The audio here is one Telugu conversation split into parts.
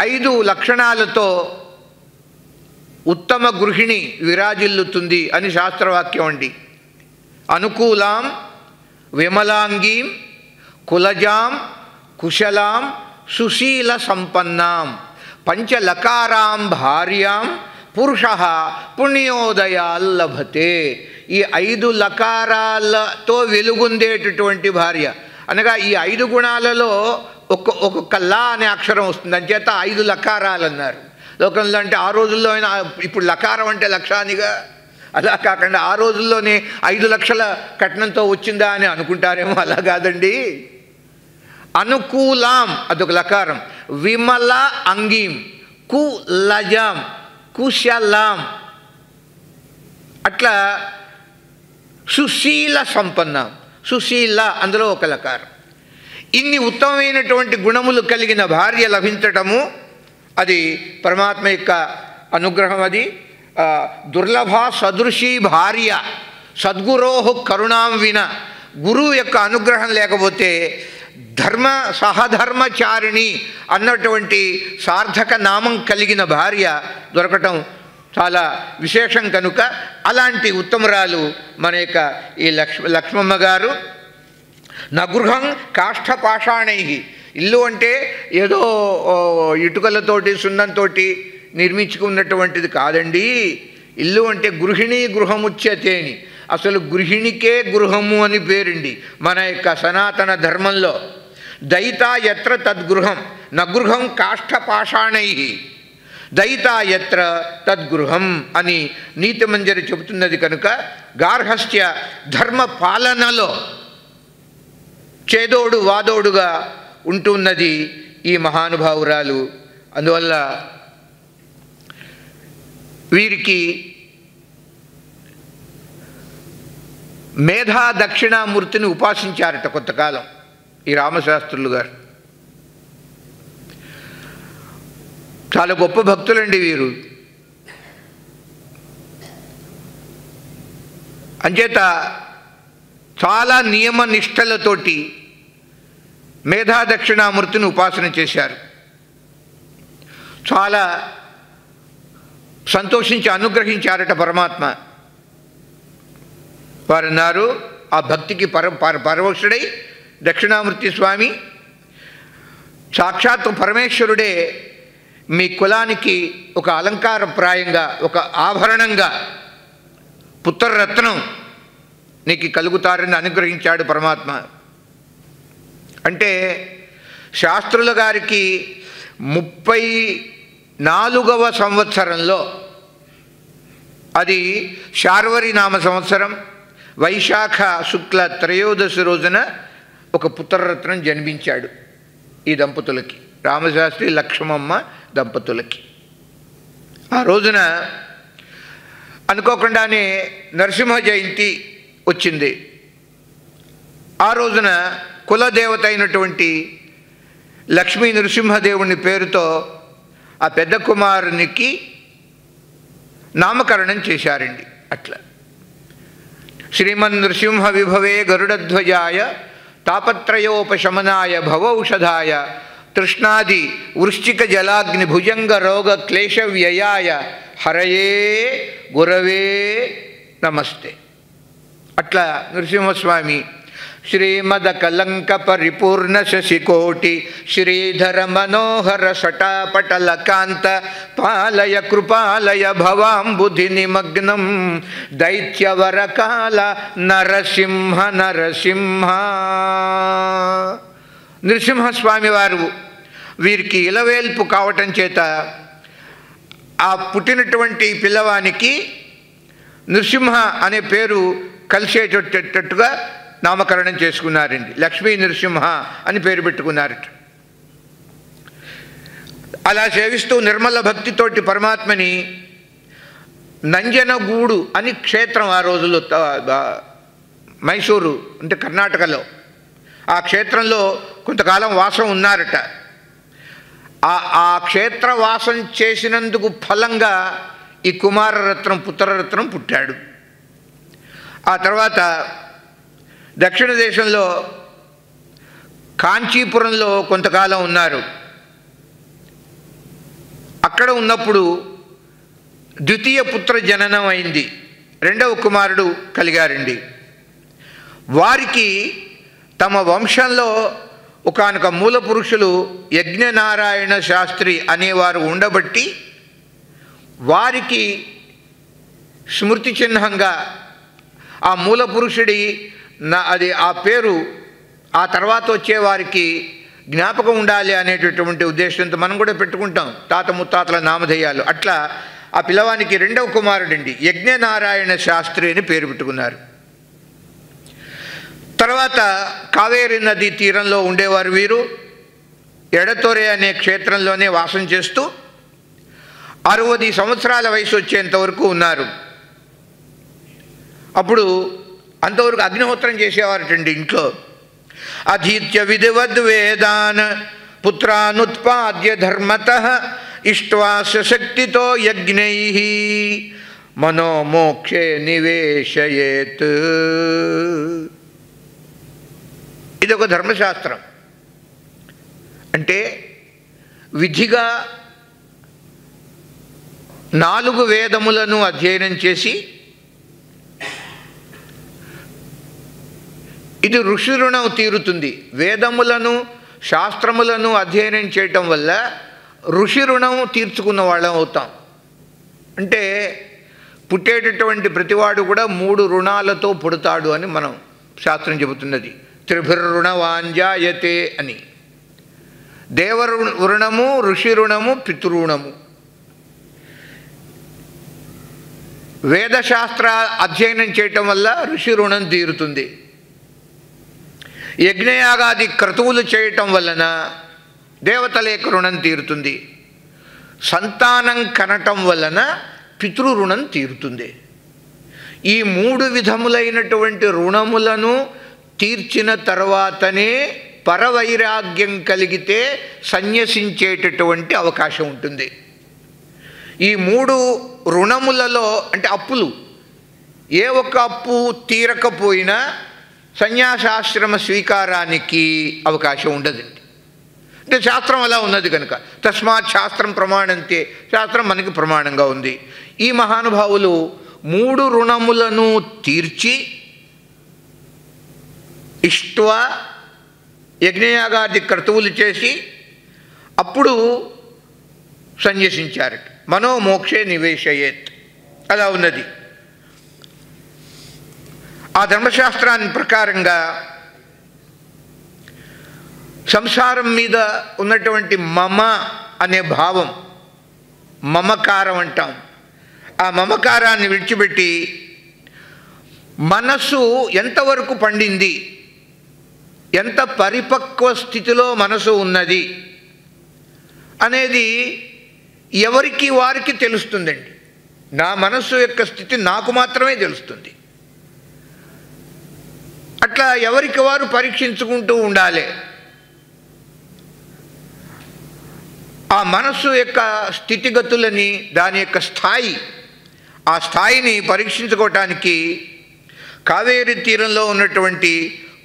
5 లక్షణాలతో ఉత్తమ గృహిణి విరాజిల్లుతుంది అని శాస్త్రవాక్యం అండి. అనుకూలాం, విమలాంగీం, కులజాం, కుశలాం, సుశీల సంపన్నాం, పంచలకారాం భార్యాం పురుషః పుణ్యోదయాల్లభతే. ఈ 5 లకారాలతో వెలుగొందేటటువంటి భార్య అనగా ఈ 5 గుణాలలో ఒక్కొక్క లా అనే అక్షరం వస్తుంది. అంచేత 5 లకారాలు అన్నారు. లోకంలో అంటే ఆ రోజుల్లో అయినా, ఇప్పుడు లకారం అంటే లక్షానిగా, అలా కాకుండా ఆ రోజుల్లోనే 5 లక్షల కట్నంతో వచ్చిందా అని అనుకుంటారేమో. అలా కాదండి. అనుకూలాం అదొక లకారం, విమల అంగీం, కులజాం, కుశలాం, అట్లా సుశీల సంపన్నం, సుశీల అందులో ఒక లకారం. ఇన్ని ఉత్తమమైనటువంటి గుణములు కలిగిన భార్య లభించటము అది పరమాత్మ యొక్క అనుగ్రహం. అది దుర్లభ సదృశీ భార్య సద్గురోహు కరుణాం విన. గురువు యొక్క అనుగ్రహం లేకపోతే సహధర్మచారిణి అన్నటువంటి సార్థక నామం కలిగిన భార్య దొరకటం చాలా విశేషం. కనుక అలాంటి ఉత్తమరాలు మన యొక్క ఈ లక్ష్మమ్మ గారు. నగృహం కాష్ఠపాషాణై. ఇల్లు అంటే ఏదో ఇటుకలతోటి సున్నంతో నిర్మించుకున్నటువంటిది కాదండి. ఇల్లు అంటే గృహిణీ గృహముచ్యతేని. అసలు గృహిణికే గృహము అని పేరండి మన యొక్క సనాతన ధర్మంలో. దయితా యత్ర తద్గృహం నగృహం కాష్ఠపాషాణై దయితా యత్ర తద్గృహం అని నీతిమంజరి చెబుతున్నది. కనుక గార్హస్థ్య ధర్మ పాలనలో చేదోడు వాదోడుగా ఉంటున్నది ఈ మహానుభావురాలు. అందువల్ల వీరికి మేధా దక్షిణామూర్తిని ఉపాసించారట కొంతకాలం ఈ రామశాస్త్రులు గారు. చాలా గొప్ప భక్తులండి వీరు. అంచేత చాలా నియమ నిష్టలతోటి మేధా దక్షిణామూర్తిని ఉపాసన చేశారు. చాలా సంతోషించి అనుగ్రహించారట పరమాత్మ. వారన్నారు ఆ భక్తికి పరవశుడై దక్షిణామూర్తి స్వామి సాక్షాత్తు పరమేశ్వరుడే మీ కులానికి ఒక అలంకారప్రాయంగా ఒక ఆభరణంగా పుత్రరత్నం నీకు కలుగుతారని అనుగ్రహించాడు పరమాత్మ. అంటే శాస్త్రుల గారికి 34వ సంవత్సరంలో, అది శార్వరి నామ సంవత్సరం వైశాఖ శుక్ల త్రయోదశి రోజున ఒక పుత్రరత్నం జన్మించాడు ఈ దంపతులకి, రామశాస్త్రి లక్ష్మమ్మ దంపతులకి. ఆ రోజున అనుకోకుండానే నరసింహ జయంతి వచ్చింది. ఆ రోజున కులదేవత అయినటువంటి లక్ష్మీ నరసింహదేవుని పేరుతో ఆ పెద్ద కుమారునికి నామకరణం చేశారండి. అట్లా శ్రీమన్ నృసింహ విభవే గరుడధ్వజాయ తాపత్రయోపశమనాయ భవౌషధాయ తృష్ణాది వృశ్చిక జలాగ్ని భుజంగ రోగ క్లేశ వ్యయాయ హరయే గురవే నమస్తే. అట్లా నృసింహస్వామి శ్రీమదకలంక పరిపూర్ణ శశికోటి శ్రీధర మనోహర సటాపటలకాంత పాలయ కృపాలయ భవాంబుధి నిమగ్నం దైత్యవరకాల నరసింహ నరసింహ. నృసింహస్వామి వారు వీరికి ఇలవేల్పు కావటం చేత ఆ పుట్టినటువంటి పిల్లవానికి నృసింహ అనే పేరు కలిసేటట్టుగా నామకరణం చేసుకున్నారండి. లక్ష్మీ నృసింహ అని పేరు పెట్టుకున్నారట. అలా సేవిస్తూ నిర్మల భక్తితోటి పరమాత్మని నంజనగూడు అని క్షేత్రం ఆ రోజుల్లో మైసూరు అంటే కర్ణాటకలో, ఆ క్షేత్రంలో కొంతకాలం వాసం ఉన్నారట. ఆ క్షేత్రవాసం చేసినందుకు ఫలంగా ఈ కుమారరత్నం పుత్రరత్నం పుట్టాడు. ఆ తర్వాత దక్షిణ దేశంలో కాంచీపురంలో కొంతకాలం ఉన్నారు. అక్కడ ఉన్నప్పుడు ద్వితీయ పుత్ర జననం అయింది, రెండవ కుమారుడు కలిగారండి. వారికి తమ వంశంలో ఒకానొక మూల పురుషులు యజ్ఞనారాయణ శాస్త్రి అనేవారు ఉండబట్టి వారికి స్మృతి చిహ్నంగా ఆ మూల పురుషుడి అది ఆ పేరు ఆ తర్వాత వచ్చే వారికి జ్ఞాపకం ఉండాలి అనేటటువంటి ఉద్దేశంతో మనం కూడా పెట్టుకుంటాం తాత ముత్తాతల నామధేయాలు. అట్లా ఆ పిల్లవానికి రెండవ కుమారుడండి యజ్ఞనారాయణ శాస్త్రి అని పేరు పెట్టుకున్నారు. తర్వాత కావేరీ నది తీరంలో ఉండేవారు వీరు. ఎడతొరె అనే క్షేత్రంలోనే వాసం చేస్తూ 60 సంవత్సరాల వయసు వచ్చేంత వరకు ఉన్నారు. అప్పుడు అంతవరకు అగ్నిహోత్రం చేసేవారటండి ఇంట్లో. అధీత్య విధివద్వేదాన్ పుత్రానుత్పాద్య ధర్మతః ఇష్ట్వాస్య శక్తితో యజ్ఞైః మనోమోక్షే నివేశయేత్. ఇదొక ధర్మశాస్త్రం. అంటే విధిగా 4 వేదములను అధ్యయనం చేసి ఇది ఋషి రుణం తీరుతుంది. వేదములను శాస్త్రములను అధ్యయనం చేయటం వల్ల ఋషి రుణం తీర్చుకున్న వాళ్ళం అవుతాం. అంటే పుట్టేటటువంటి ప్రతివాడు కూడా 3 రుణాలతో పుడతాడు అని మనం శాస్త్రం చెబుతున్నది. త్రిభిర్రుణవాంజాయతే అని. దేవ రుణము, ఋషి రుణము, పితృణము. వేదశాస్త్ర అధ్యయనం చేయటం వల్ల ఋషి రుణం తీరుతుంది. యజ్ఞయాగాది క్రతువులు చేయటం వలన దేవతల యొక్క రుణం తీరుతుంది. సంతానం కనటం వలన పితృ రుణం తీరుతుంది. ఈ 3 విధములైనటువంటి రుణములను తీర్చిన తర్వాతనే పరవైరాగ్యం కలిగితే సన్యసించేటటువంటి అవకాశం ఉంటుంది. ఈ 3 రుణములలో అంటే అప్పులు, ఏ ఒక్క అప్పు తీరకపోయినా సన్యాసాశ్రమ స్వీకారానికి అవకాశం ఉండదండి. అంటే శాస్త్రం అలా ఉన్నది కనుక తస్మాత్ శాస్త్రం ప్రమాణంతే, శాస్త్రం మనకి ప్రమాణంగా ఉంది. ఈ మహానుభావులు 3 రుణములను తీర్చి ఇష్ట్వ యజ్ఞయాగాది క్రతువులు చేసి అప్పుడు సన్యసించారట. మనోమోక్షే నివేశయేత్ అలా ఉన్నది. ఆ ధర్మశాస్త్రాన్ని ప్రకారంగా సంసారం మీద ఉన్నటువంటి మమ అనే భావం, మమకారం అంటాం, ఆ మమకారాన్ని విడిచిపెట్టి మనస్సు ఎంతవరకు పండింది, ఎంత పరిపక్వ స్థితిలో మనసు ఉన్నది అనేది ఎవరికి వారికి తెలుస్తుందండి. నా మనస్సు యొక్క స్థితి నాకు మాత్రమే తెలుస్తుంది. అట్లా ఎవరికి వారు పరీక్షించుకుంటూ ఉండాలి. ఆ మనస్సు యొక్క స్థితిగతులని, దాని యొక్క స్థాయి, ఆ స్థాయిని పరీక్షించుకోవటానికి కావేరీ తీరంలో ఉన్నటువంటి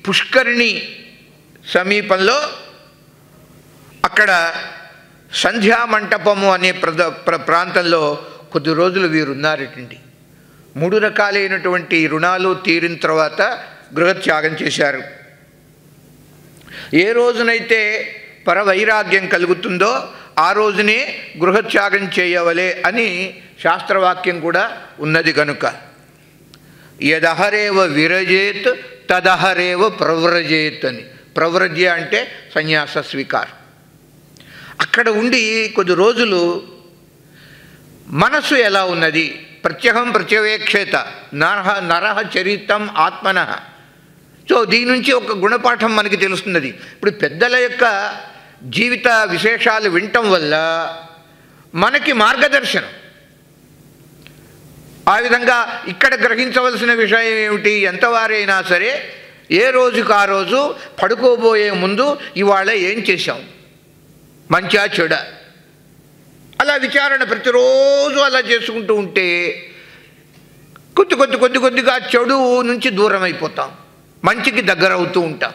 పుష్కరిణి సమీపంలో అక్కడ సంధ్యామంటపము అనే ప్రాంతంలో కొద్ది రోజులు వీరున్నారటండి. 3 రకాలైనటువంటి రుణాలు తీరిన తర్వాత గృహత్యాగం చేశారు. ఏ రోజునైతే పరవైరాగ్యం కలుగుతుందో ఆ రోజునే గృహత్యాగం చేయవలే అని శాస్త్రవాక్యం కూడా ఉన్నది కనుక యదహరేవ విరజేత్ తదహరేవ ప్రవ్రజేత్ అని. ప్రవ్రజ్య అంటే సన్యాస స్వీకారం. అక్కడ ఉండి కొద్ది రోజులు మనస్సు ఎలా ఉన్నది, ప్రత్యహం ప్రత్యవేక్షేత నరహ చరితం ఆత్మనః. సో దీని నుంచి ఒక గుణపాఠం మనకి తెలుస్తున్నది. ఇప్పుడు పెద్దల యొక్క జీవిత విశేషాలు వినటం వల్ల మనకి మార్గదర్శనం. ఆ విధంగా ఇక్కడ గ్రహించవలసిన విషయం ఏమిటి, ఎంతవారైనా సరే ఏ రోజుకు ఆ రోజు పడుకోబోయే ముందు ఇవాళ ఏం చేశాం, మంచా చెడ, అలా విచారణ ప్రతిరోజు అలా చేసుకుంటూ ఉంటే కొద్దిగా చెడు నుంచి దూరం అయిపోతాం, మంచికి దగ్గర అవుతూ ఉంటాం.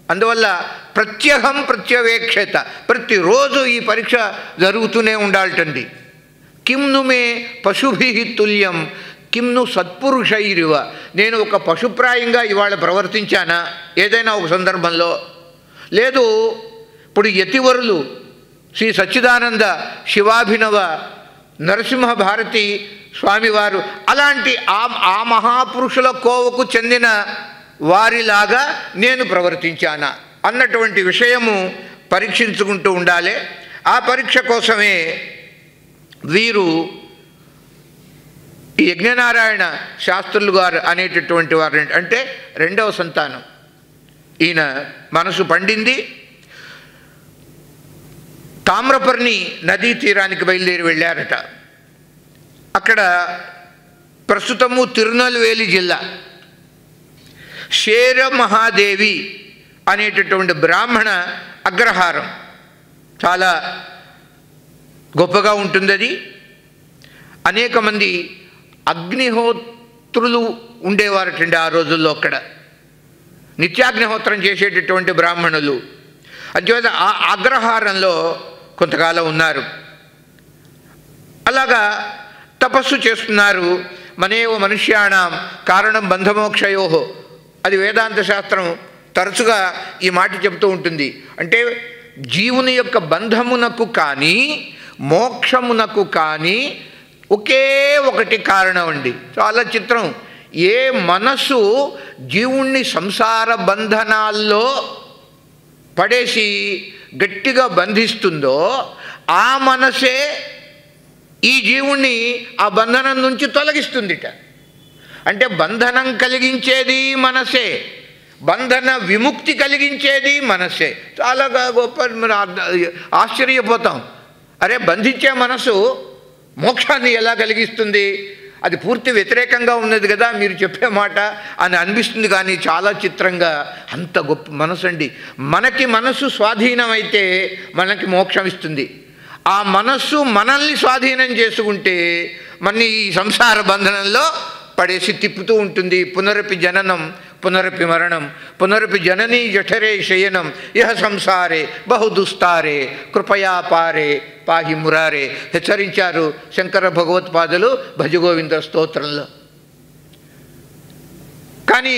అందువల్ల ప్రత్యహం ప్రత్యవేక్షత, ప్రతిరోజు ఈ పరీక్ష జరుగుతూనే ఉండాలటండి. కిమ్ను మే పశుభి తుల్యం కిమ్ను సత్పురుషైరివ, నేను ఒక పశుప్రాయంగా ఇవాళ ప్రవర్తించానా ఏదైనా ఒక సందర్భంలో? లేదు. ఇప్పుడు యతివరులు శ్రీ సచ్చిదానంద శివాభినవ నరసింహ భారతి స్వామివారు అలాంటి ఆ మహాపురుషుల కోవకు చెందిన వారిలాగా నేను ప్రవర్తించానా అన్నటువంటి విషయము పరీక్షించుకుంటూ ఉండాలి. ఆ పరీక్ష కోసమే వీరు ఈ యజ్ఞనారాయణ శాస్త్రులు గారు అనేటటువంటి వారు అంటే రెండవ సంతానం. ఈయన మనసు పండింది. తామ్రపర్ణి నదీ తీరానికి బయలుదేరి వెళ్ళారట. అక్కడ ప్రస్తుతము తిరునల్వేలి జిల్లా శేర మహాదేవి అనేటటువంటి బ్రాహ్మణ అగ్రహారం చాలా గొప్పగా ఉంటుంది. అది అనేక మంది అగ్నిహోత్రులు ఉండేవారటండి ఆ రోజుల్లో. అక్కడ నిత్యాగ్నిహోత్రం చేసేటటువంటి బ్రాహ్మణులు. అంచేత ఆ అగ్రహారంలో కొంతకాలం ఉన్నారు. అలాగా తపస్సు చేస్తున్నారు. మనేవ మనుష్యాణం కారణం బంధమోక్షయో, అది వేదాంత శాస్త్రం తరచుగా ఈ మాట చెబుతూ ఉంటుంది. అంటే జీవుని యొక్క బంధమునకు కానీ మోక్షమునకు కానీ ఒకే ఒకటి కారణం అండి. చాలా చిత్రం. ఏ మనసు జీవుణ్ణి సంసార బంధనాల్లో పడేసి గట్టిగా బంధిస్తుందో ఆ మనసే ఈ జీవుణ్ణి ఆ బంధనం నుంచి తొలగిస్తుందిట. అంటే బంధనం కలిగించేది మనసే, బంధన విముక్తి కలిగించేది మనసే. చాలా గొప్ప. ఆశ్చర్యపోతాం. అరే, బంధించే మనసు మోక్షాన్ని ఎలా కలిగిస్తుంది? అది పూర్తి వ్యతిరేకంగా ఉన్నది కదా మీరు చెప్పే మాట అని అనిపిస్తుంది. కానీ చాలా చిత్రంగా అంత గొప్ప మనసు అండి. మనకి మనసు స్వాధీనమైతే మనకి మోక్షం ఇస్తుంది. ఆ మనస్సు మనల్ని స్వాధీనం చేసుకుంటే మన ఈ సంసార బంధనంలో పడేసి తిప్పుతూ ఉంటుంది. పునరపి జననం పునరపి మరణం పునరపి జననీ జఠరే శయనం ఇహ సంసారే బహుదుస్తారే కృపయా పారే పాహి మురారే హెచ్చరించారు శంకర భగవత్పాదులు భజగోవింద స్తోత్రంలో. కానీ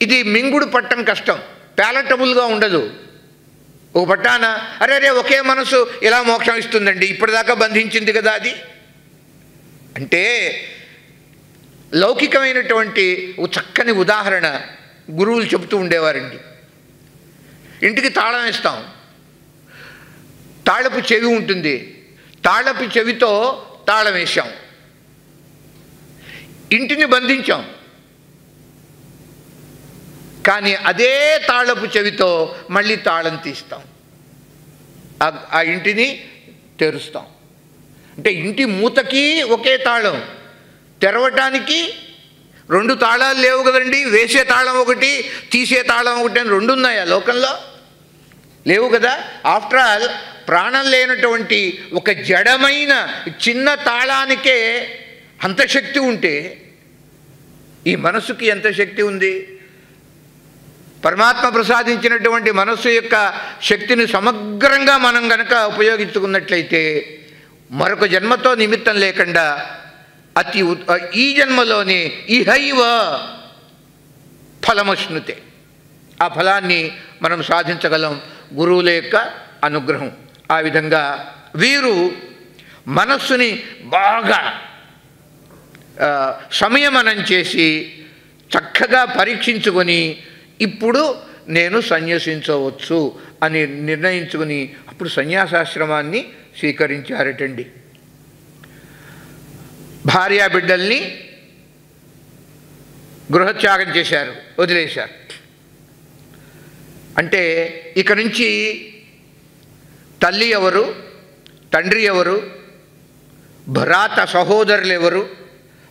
ఇది మింగుడు పట్టం కష్టం, ప్యాలటబుల్గా ఉండదు. ఒక పట్టాన అరే రే ఒకే మనసు ఇలా మోక్షం ఇస్తుందండి, ఇప్పటిదాకా బంధించింది కదా అది. అంటే లౌకికమైనటువంటి ఒక చక్కని ఉదాహరణ గురువులు చెబుతూ ఉండేవారండి. ఇంటికి తాళం వేస్తాం, తాళపు చెవి ఉంటుంది, తాళపు చెవితో తాళం వేసాం, ఇంటిని బంధించాం. కానీ అదే తాళపు చెవితో మళ్ళీ తాళం తీస్తాం, ఆ ఇంటిని తెరుస్తాం. అంటే ఇంటి మూతకి ఒకే తాళం, తెరవటానికి రెండు తాళాలు లేవు కదండి. వేసే తాళం ఒకటి, తీసే తాళం ఒకటి అని రెండు ఉన్నాయా లోకంలో? లేవు కదా. ఆఫ్టర్ ఆల్ ప్రాణం లేనటువంటి ఒక జడమైన చిన్న తాళానికే అంత శక్తి ఉంటే ఈ మనస్సుకి ఎంత శక్తి ఉంది? పరమాత్మ ప్రసాదించినటువంటి మనస్సు యొక్క శక్తిని సమగ్రంగా మనం గనక ఉపయోగించుకున్నట్లయితే మరొక జన్మతో నిమిత్తం లేకుండా ఈ జన్మలోనే ఇహైవ ఫలమశ్నుతే, ఆ ఫలాన్ని మనం సాధించగలం గురువుల యొక్క అనుగ్రహం. ఆ విధంగా వీరు మనస్సుని బాగా సంయమనం చేసి చక్కగా పరీక్షించుకొని ఇప్పుడు నేను సన్యసించవచ్చు అని నిర్ణయించుకుని అప్పుడు సన్యాసాశ్రమాన్ని స్వీకరించారటండి. భార్యా బిడ్డల్ని గృహత్యాగం చేశారు, వదిలేశారు. అంటే ఇక నుంచి తల్లి ఎవరు, తండ్రి ఎవరు, భ్రాత సహోదరులు ఎవరు,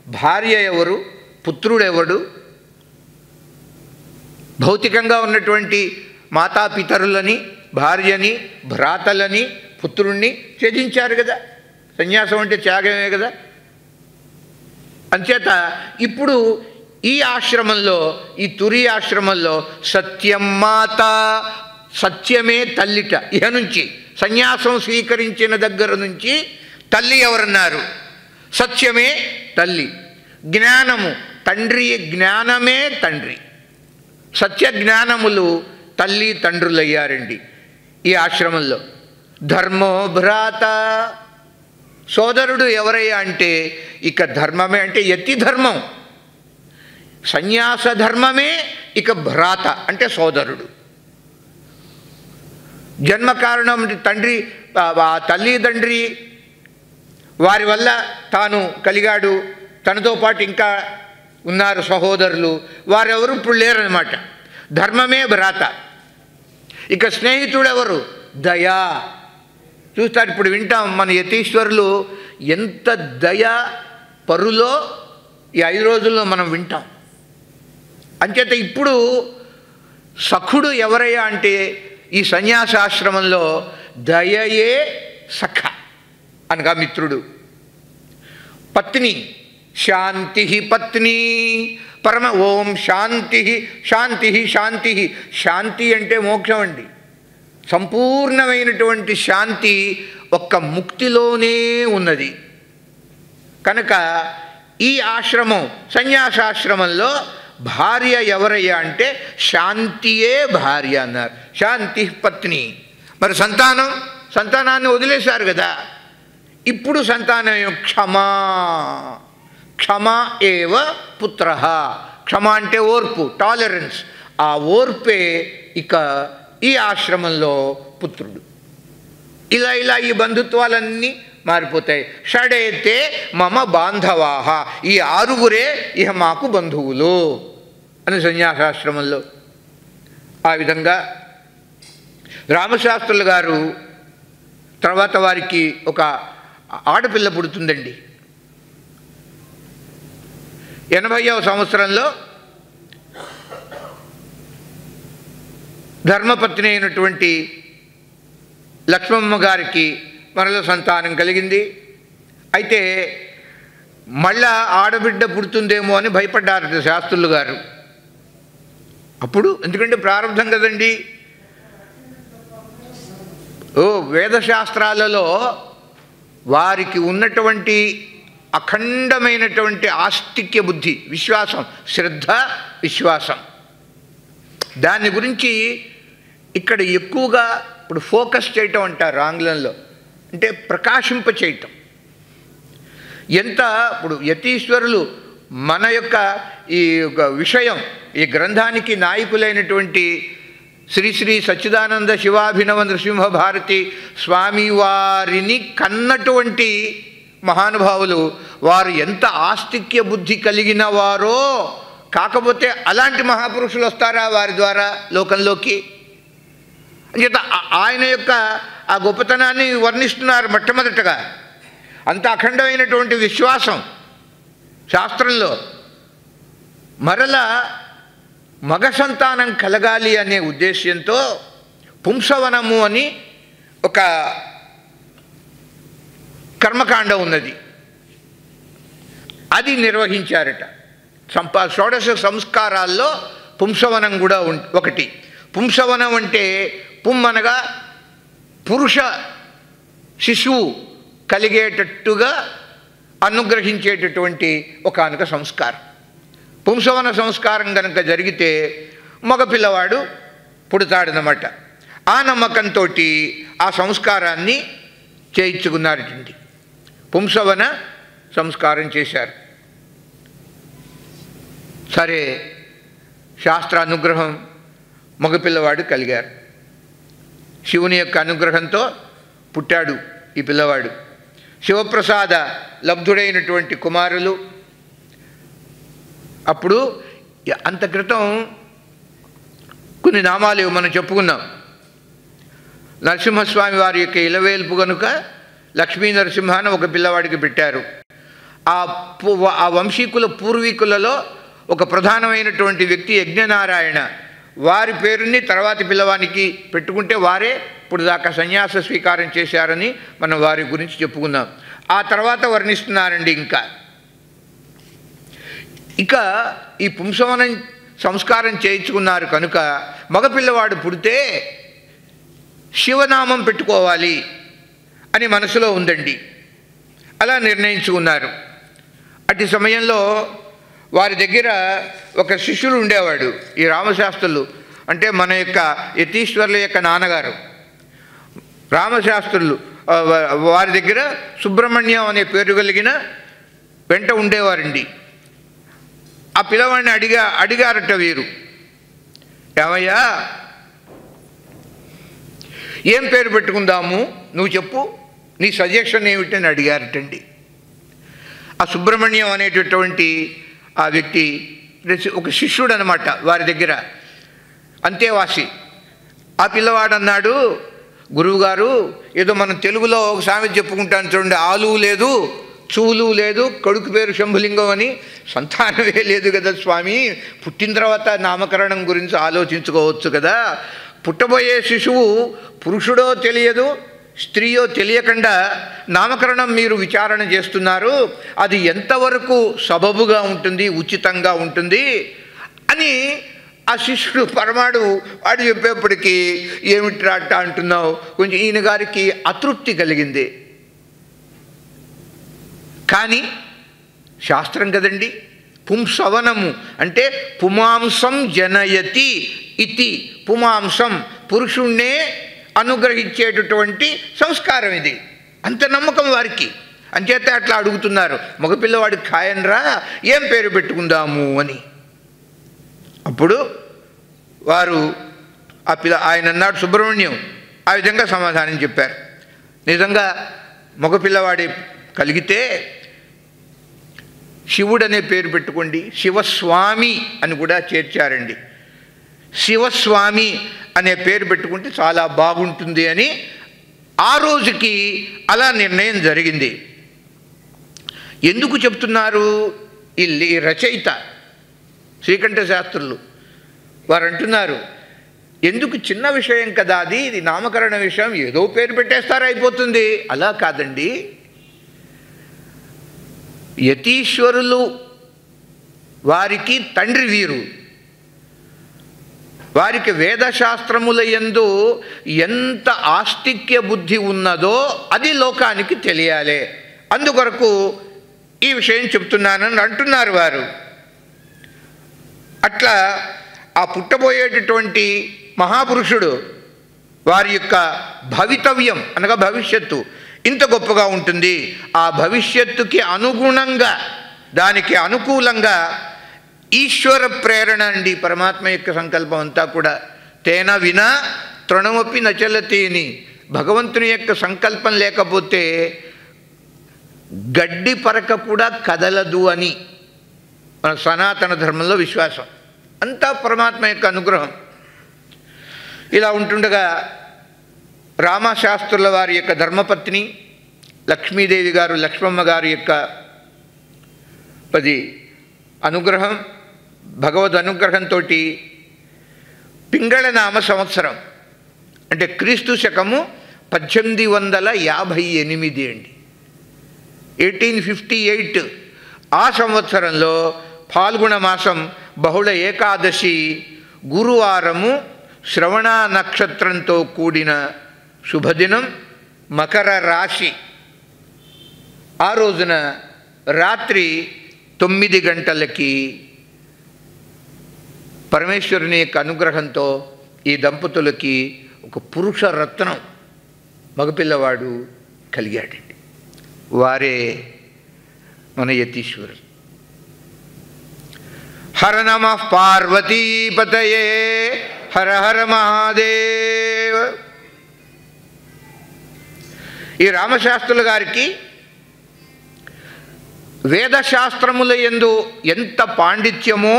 భార్య ఎవరు, పుత్రుడెవడు, భౌతికంగా ఉన్నటువంటి మాతాపితరులని, భార్యని, భ్రాతలని, పుత్రుణ్ణి త్యజించారు కదా. సన్యాసం అంటే త్యాగమే కదా. అంచేత ఇప్పుడు ఈ ఆశ్రమంలో, ఈ తురి ఆశ్రమంలో సత్యం మాత, సత్యమే తల్లిట. ఇహ నుంచి సన్యాసం స్వీకరించిన దగ్గర నుంచి తల్లి ఎవరన్నారు? సత్యమే తల్లి. జ్ఞానము తండ్రి, జ్ఞానమే తండ్రి. సత్య జ్ఞానములు తల్లి తండ్రులయ్యారండి ఈ ఆశ్రమంలో. ధర్మో భ్రాత, సోదరుడు ఎవరయ్యా అంటే ఇక ధర్మమే, అంటే యతి ధర్మం, సన్యాస ధర్మమే ఇక భ్రాత అంటే సోదరుడు. జన్మ కారణం తండ్రి, తల్లి తండ్రి వారి వల్ల తాను కలిగాడు, తనతో పాటు ఇంకా ఉన్నారు సహోదరులు, వారెవరు ఇప్పుడు లేరన్నమాట. ధర్మమే భ్రాత. ఇక స్నేహితుడు ఎవరు? దయా. చూస్తారు, ఇప్పుడు వింటాం మన యతీశ్వరులు ఎంత దయ పరులో ఈ 5 రోజుల్లో మనం వింటాం. అంచేత ఇప్పుడు సఖుడు ఎవరయ్యా అంటే ఈ సన్యాసాశ్రమంలో దయయే సఖ అనగా మిత్రుడు. పత్ని శాంతి, పత్ని పరమ. ఓం శాంతి శాంతి శాంతి. శాంతి అంటే మోక్షం అండి. సంపూర్ణమైనటువంటి శాంతి ఒక్క ముక్తిలోనే ఉన్నది. కనుక ఈ ఆశ్రమం, సన్యాసాశ్రమంలో భార్య ఎవరయ్యా అంటే శాంతియే భార్య అన్నారు. శాంతి పత్ని. మరి సంతానాన్ని వదిలేశారు కదా. ఇప్పుడు సంతానం క్షమా, క్షమా ఏవ పుత్ర. క్షమ అంటే ఓర్పు, టాలరెన్స్. ఆ ఓర్పే ఇక ఈ ఆశ్రమంలో పుత్రుడు. ఇలా ఈ బంధుత్వాలన్నీ మారిపోతాయి. షడేతే మమ బాంధవాహ, ఈ 6గురే ఇహ మాకు బంధువులు అని సన్యాసాశ్రమంలో. ఆ విధంగా రామశాస్త్రులు గారు తర్వాత వారికి ఒక ఆడపిల్ల పుడుతుందండి. 80వ సంవత్సరంలో ధర్మపత్ని అయినటువంటి లక్ష్మమ్మ గారికి మనలో సంతానం కలిగింది. అయితే మళ్ళా ఆడబిడ్డ పుడుతుందేమో అని భయపడ్డారు శాస్త్రులు గారు. అప్పుడు ఎందుకంటే ప్రారంభం కదండి. వేదశాస్త్రాలలో వారికి ఉన్నటువంటి అఖండమైనటువంటి ఆస్తిక్య బుద్ధి, విశ్వాసం, శ్రద్ధ, విశ్వాసం, దాని గురించి ఇక్కడ ఎక్కువగా ఇప్పుడు ఫోకస్ చేయటం అంటారు ఆంగ్లంలో, అంటే ప్రకాశింప చేయటం. ఎంత ఇప్పుడు యతీశ్వరులు మన యొక్క ఈ విషయం, ఈ గ్రంథానికి నాయకులైనటువంటి శ్రీ శ్రీ సచ్చిదానంద శివాభినవ నృసింహ భారతి స్వామి వారిని కన్నటువంటి మహానుభావులు, వారు ఎంత ఆస్తిక్య బుద్ధి కలిగిన వారో. కాకపోతే అలాంటి మహాపురుషులు వస్తారా వారి ద్వారా లోకంలోకి? అంచేత ఆయన యొక్క ఆ గొప్పతనాన్ని వర్ణిస్తున్నారు మొట్టమొదటగా. అంత అఖండమైనటువంటి విశ్వాసం శాస్త్రంలో. మరలా మగ సంతానం కలగాలి అనే ఉద్దేశ్యంతో పుంసవనము అని ఒక కర్మకాండ ఉన్నది, అది నిర్వహించారట. షోడశ సంస్కారాల్లో పుంసవనం కూడా ఒకటి. పుంసవనం అంటే అనగా పురుష శిశువు కలిగేటట్టుగా అనుగ్రహించేటటువంటి ఒకానొక సంస్కారం. పుంసవన సంస్కారం కనుక జరిగితే మగపిల్లవాడు పుడతాడనమాట. ఆ నమ్మకంతో ఆ సంస్కారాన్ని చేయించుకున్నారటండి. పుంసవన సంస్కారం చేశారు. సరే, శాస్త్ర అనుగ్రహం, మగపిల్లవాడు కలిగారు. శివుని యొక్క అనుగ్రహంతో పుట్టాడు ఈ పిల్లవాడు. శివప్రసాద లబ్ధుడైనటువంటి కుమారులు. అప్పుడు అంత క్రితం కొన్ని నామాలు మనం చెప్పుకున్నాం. నరసింహస్వామి వారి యొక్క ఇలవేల్పు కనుక లక్ష్మీ నరసింహాన్ని ఒక పిల్లవాడికి పెట్టారు. ఆ వంశీకుల పూర్వీకులలో ఒక ప్రధానమైనటువంటి వ్యక్తి యజ్ఞనారాయణ, వారి పేరుని తర్వాతి పిల్లవానికి పెట్టుకుంటే వారే ఇప్పుడు దాకా సన్యాస స్వీకారం చేశారని మనం వారి గురించి చెప్పుకుందాం. ఆ తర్వాత వర్ణిస్తున్నారండి. ఇంకా ఇక ఈ పుంసవనం సంస్కారం చేయించుకున్నారు కనుక మగపిల్లవాడు పుడితే శివనామం పెట్టుకోవాలి అని మనసులో ఉందండి. అలా నిర్ణయించుకున్నారు. అటు సమయంలో వారి దగ్గర ఒక శిష్యుడు ఉండేవాడు, ఈ రామశాస్త్రులు అంటే మన యొక్క యతీశ్వర్ల యొక్క నాన్నగారు రామశాస్త్రులు. వారి దగ్గర సుబ్రహ్మణ్యం అనే పేరు కలిగిన వెంట ఉండేవారండి. ఆ పిల్లవాడిని అడిగారట వీరు, ఏమయ్యా ఏం పేరు పెట్టుకుందాము, నువ్వు చెప్పు, నీ సజెషన్ ఏమిటని అడిగారటండి. ఆ సుబ్రహ్మణ్యం అనేటటువంటి ఆ వ్యక్తి ఒక శిష్యుడు అనమాట వారి దగ్గర, అంతేవాసి. ఆ పిల్లవాడు అన్నాడు, గురువుగారు ఏదో మనం తెలుగులో ఒక సామెత చెప్పుకుంటాను చూడండి, ఆలు లేదు చూలు లేదు, కొడుకు పేరు శంభులింగం అని. సంతానమే లేదు కదా స్వామి, పుట్టిన తర్వాత నామకరణం గురించి ఆలోచించుకోవచ్చు కదా. పుట్టబోయే శిశువు పురుషుడో తెలియదు స్త్రీయో తెలియకుండా నామకరణం మీరు విచారణ చేస్తున్నారు, అది ఎంతవరకు సబబుగా ఉంటుంది, ఉచితంగా ఉంటుంది అని ఆ శిష్యుడు పరమాడు వాడు చెప్పేప్పటికీ ఏమిట్రా అంటున్నావు, కొంచెం ఈయన గారికి అతృప్తి కలిగింది. కానీ శాస్త్రం కదండి, పుంసవనము అంటే పుమాంసం జనయతి ఇతి, పుమాంసం పురుషుణ్ణే అనుగ్రహించేటటువంటి సంస్కారం ఇది. అంత నమ్మకం వారికి, అంచేత అట్లా అడుగుతున్నారు, మగపిల్లవాడికి ఖాయన్రా ఏం పేరు పెట్టుకుందాము అని. అప్పుడు వారు ఆయన అన్నాడు సుబ్రహ్మణ్యం, ఆ విధంగా సమాధానం చెప్పారు. నిజంగా మగపిల్లవాడి కలిగితే శివుడు అనే పేరు పెట్టుకోండి, శివస్వామి అని కూడా చేర్చారండి. శివస్వామి అనే పేరు పెట్టుకుంటే చాలా బాగుంటుంది అని ఆ రోజుకి అలా నిర్ణయం జరిగింది. ఎందుకు చెప్తున్నారు ఈ రచయిత శ్రీకంఠ శాస్త్రులు వారు అంటున్నారు, ఎందుకు చిన్న విషయం కదా అది, ఇది నామకరణ విషయం, ఏదో పేరు పెట్టేస్తారా అయిపోతుంది. అలా కాదండి, యతీశ్వరులు వారికి తండ్రి వీరు, వారికి వేదశాస్త్రముల యందు ఎంత ఆస్తిక్య బుద్ధి ఉన్నదో అది లోకానికి తెలియాలి, అందుకొరకు ఈ విషయం చెప్తున్నానని అంటున్నారు వారు. అట్లా ఆ పుట్టబోయేటటువంటి మహాపురుషుడు వారి యొక్క భవితవ్యం అనగా భవిష్యత్తు ఇంత గొప్పగా ఉంటుంది. ఆ భవిష్యత్తుకి అనుగుణంగా దానికి అనుకూలంగా ఈశ్వర ప్రేరణ అండి, పరమాత్మ యొక్క సంకల్పం అంతా కూడా. తేన వినా తృణమపి నచలతి అని, భగవంతుని యొక్క సంకల్పం లేకపోతే గడ్డి పరక కూడా కదలదు అని మన సనాతన ధర్మంలో విశ్వాసం. అంతా పరమాత్మ యొక్క అనుగ్రహం. ఇలా ఉంటుండగా రామశాస్త్రుల వారి యొక్క ధర్మపత్ని లక్ష్మీదేవి గారు, లక్ష్మమ్మ గారి యొక్క అనుగ్రహం, భగవద్ అనుగ్రహంతో పింగళనామ సంవత్సరం అంటే క్రీస్తు శకము 1858 అండి, 1858. ఆ సంవత్సరంలో ఫాల్గుణ మాసం బహుళ ఏకాదశి గురువారము శ్రవణ నక్షత్రంతో కూడిన శుభదినం, మకర రాశి. ఆ రోజున రాత్రి 9 గంటలకి పరమేశ్వరుని యొక్క అనుగ్రహంతో ఈ దంపతులకి ఒక పురుష రత్నం మగపిల్లవాడు కలిగాడండి. వారే మన యతీశ్వరుడు. హర నమః పార్వతీపతయే, హర హర మహాదేవ. ఈ రామశాస్త్రుల గారికి వేదశాస్త్రముల యందు ఎంత పాండిత్యమో,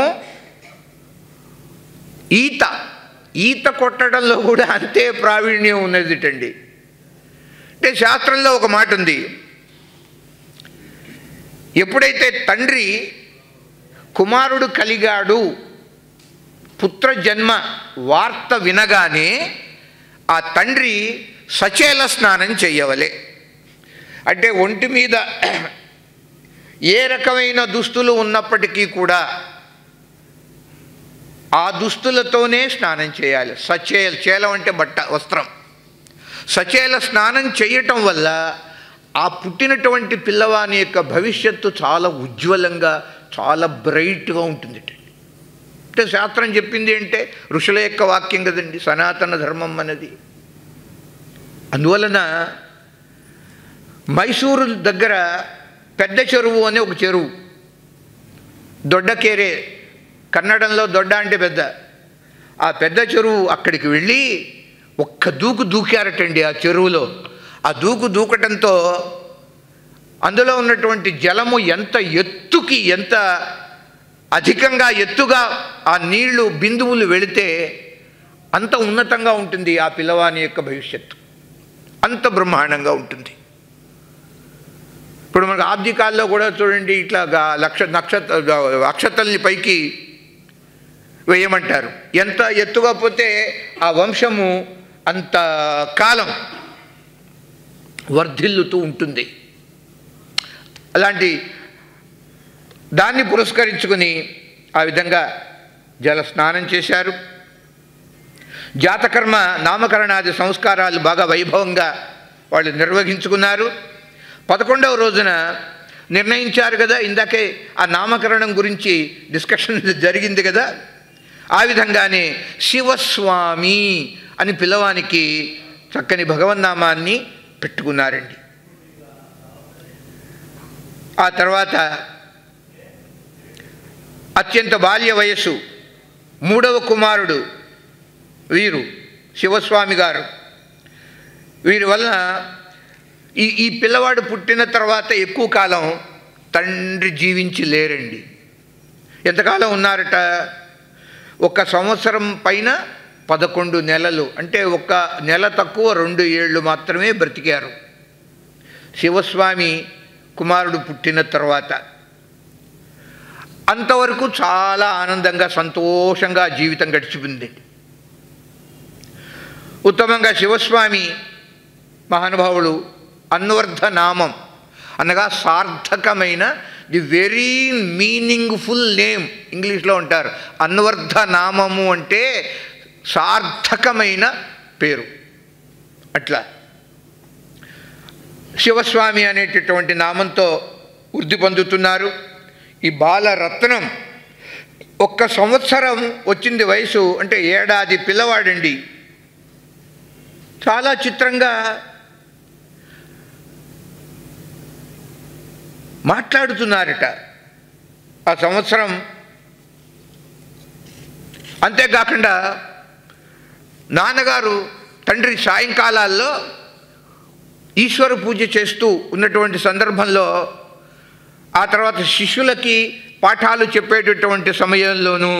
ఈత కొట్టడంలో కూడా అంతే ప్రావీణ్యం ఉన్నదిటండి. అంటే శాస్త్రంలో ఒక మాట ఉంది, ఎప్పుడైతే తండ్రి కుమారుడు కలిగాడు పుత్ర జన్మ వార్త వినగానే ఆ తండ్రి సచేల స్నానం చెయ్యవలే. అంటే ఒంటి మీద ఏ రకమైన దుస్తులు ఉన్నప్పటికీ కూడా ఆ దుస్తులతోనే స్నానం చేయాలి. చేలం అంటే బట్ట, వస్త్రం. సచేల స్నానం చేయటం వల్ల ఆ పుట్టినటువంటి పిల్లవాని యొక్క భవిష్యత్తు చాలా ఉజ్వలంగా, చాలా బ్రైట్గా ఉంటుంది. అంటే శాస్త్రం చెప్పింది అంటే ఋషుల యొక్క వాక్యం కదండి, సనాతన ధర్మం అన్నది. అందువలన మైసూరు దగ్గర పెద్ద చెరువు అనే ఒక చెరువు, దొడ్డకేరే, కన్నడంలో దొడ్డ అంటే పెద్ద, ఆ పెద్ద చెరువు అక్కడికి వెళ్ళి ఒక్క దూకారటండి ఆ చెరువులో. ఆ దూకటంతో అందులో ఉన్నటువంటి జలము ఎంత ఎత్తుకి, ఎంత అధికంగా ఎత్తుగా ఆ నీళ్లు బిందువులు వెళితే అంత ఉన్నతంగా ఉంటుంది ఆ పిల్లవాని యొక్క భవిష్యత్తు, అంత బ్రహ్మాండంగా ఉంటుంది. ఇప్పుడు మనకు ఆబ్దికాల్లో కూడా చూడండి, ఇట్లా అక్షతల్ని పైకి వేయమంటారు. ఎంత ఎత్తుగా పోతే ఆ వంశము అంత కాలం వర్ధిల్లుతూ ఉంటుంది. అలాంటి దాన్ని పురస్కరించుకుని ఆ విధంగా జల స్నానం చేశారు. జాతకర్మ నామకరణాది సంస్కారాలు బాగా వైభవంగా వాళ్ళు నిర్వహించుకున్నారు. 11వ రోజున నిర్ణయించారు కదా, ఇందాకే ఆ నామకరణం గురించి డిస్కషన్ జరిగింది కదా, ఆ విధంగానే శివస్వామి అని పిల్లవానికి చక్కని భగవన్నామాన్ని పెట్టుకున్నారండి. ఆ తర్వాత అత్యంత బాల్య వయస్సు 3వ కుమారుడు వీరు శివస్వామి గారు. వీరి వలన ఈ పిల్లవాడు పుట్టిన తర్వాత ఎక్కువ కాలం తండ్రి జీవించి లేరండి. ఎంతకాలం ఉన్నారట? 1 సంవత్సరం పైన 11 నెలలు, అంటే 1 నెల తక్కువ 2 ఏళ్ళు మాత్రమే బ్రతికారు శివస్వామి కుమారుడు పుట్టిన తర్వాత. అంతవరకు చాలా ఆనందంగా, సంతోషంగా జీవితం గడిచిపోయింది. ఉత్తమంగా శివస్వామి మహానుభావుడు అన్వర్ధ నామం అనగా సార్థకమైన, ది వెరీ మీనింగ్ఫుల్ నేమ్ ఇంగ్లీష్లో అంటారు. అన్వర్ధ నామము అంటే సార్థకమైన పేరు. అట్లా శివస్వామి అనేటటువంటి నామంతో వృద్ధి పొందుతున్నారు. ఈ బాలరత్నం 1 సంవత్సరం వచ్చింది వయసు, అంటే ఏడాది పిల్లవాడండి. చాలా చిత్రంగా మాట్లాడుతున్నారట ఆ సంవత్సరం. అంతేకాకుండా నాన్నగారు తండ్రి సాయంకాలాల్లో ఈశ్వర పూజ చేస్తూ ఉన్నటువంటి సందర్భంలో, ఆ తర్వాత శిష్యులకి పాఠాలు చెప్పేటటువంటి సమయంలోనూ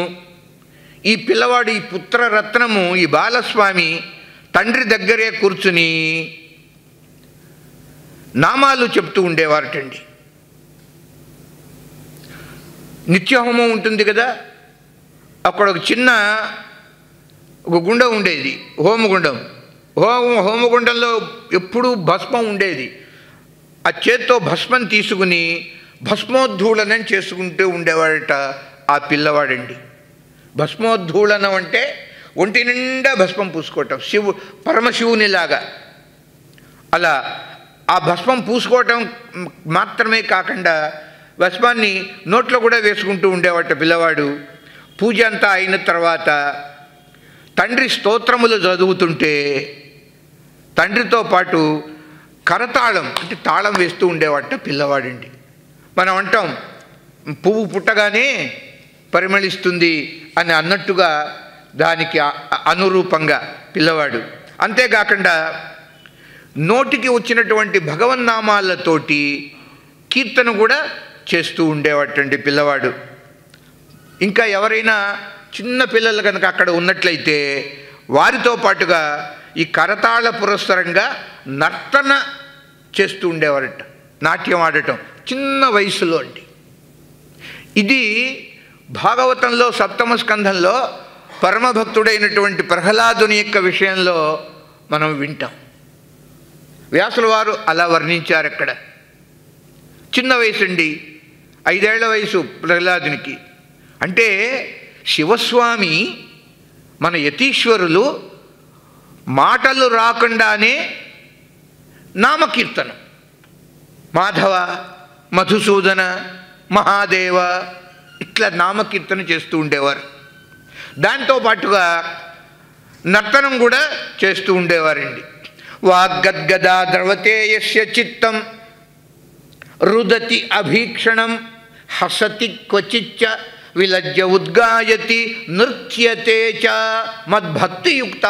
ఈ పిల్లవాడు, ఈ పుత్రరత్నము, ఈ బాలస్వామి తండ్రి దగ్గరే కూర్చుని నామాలు చెప్తూ ఉండేవారటండి. నిత్యహోమం ఉంటుంది కదా, అక్కడ ఒక చిన్న గుండం ఉండేది, హోమగుండం. హోమగుండంలో ఎప్పుడూ భస్మం ఉండేది. ఆ చేత్తో భస్మం తీసుకుని భస్మోద్ధూళనం చేసుకుంటూ ఉండేవాడట ఆ పిల్లవాడండి. భస్మోద్ధూళనం అంటే ఒంటి నిండా భస్మం పూసుకోవటం, పరమశివునిలాగా. అలా ఆ భస్మం పూసుకోవటం మాత్రమే కాకుండా భస్మాన్ని నోట్లో కూడా వేసుకుంటూ ఉండేవాట పిల్లవాడు. పూజ అంతా అయిన తర్వాత తండ్రి స్తోత్రములు చదువుతుంటే తండ్రితో పాటు కరతాళం అంటే తాళం వేస్తూ ఉండేవాట పిల్లవాడండి. మనం అంటాం పువ్వు పుట్టగానే పరిమళిస్తుంది అని అన్నట్టుగా దానికి అనురూపంగా పిల్లవాడు. అంతేకాకుండా నోటికి వచ్చినటువంటి భగవన్నామాలతోటి కీర్తన కూడా చేస్తూ ఉండేవాటండి పిల్లవాడు. ఇంకా ఎవరైనా చిన్న పిల్లలు కనుక అక్కడ ఉన్నట్లయితే వారితో పాటుగా ఈ కరతాళ పురస్సరంగా నర్తన చేస్తూ ఉండేవారట, నాట్యం ఆడటం చిన్న వయసులో అండి. ఇది భాగవతంలో 7వ స్కంధంలో పరమభక్తుడైనటువంటి ప్రహ్లాదుని యొక్క విషయంలో మనం వింటాం. వ్యాసుల వారు అలా వర్ణించారు. అక్కడ చిన్న వయసు అండి, 5 ఏళ్ల వయసు ప్రహ్లాదునికి. అంటే శివస్వామి మన యతీశ్వరులు మాటలు రాకుండానే నామకీర్తనం, మాధవ, మధుసూదన, మహాదేవ ఇట్లా నామకీర్తన చేస్తూ ఉండేవారు. దాంతోపాటుగా నర్తనం కూడా చేస్తూ ఉండేవారండి. వాగ్గద్గదా ద్రవతే యస్య చిత్తం రుదతి అభీక్షణం హసతి క్వచిచ్చ విలజ్జ ఉద్గాయతి నృత్యతే చ మద్భక్తియుక్త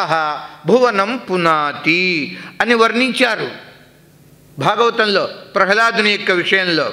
భువనం పునాతి అని వర్ణించారు భాగవతంలో ప్రహ్లాదుని యొక్క విషయంలో.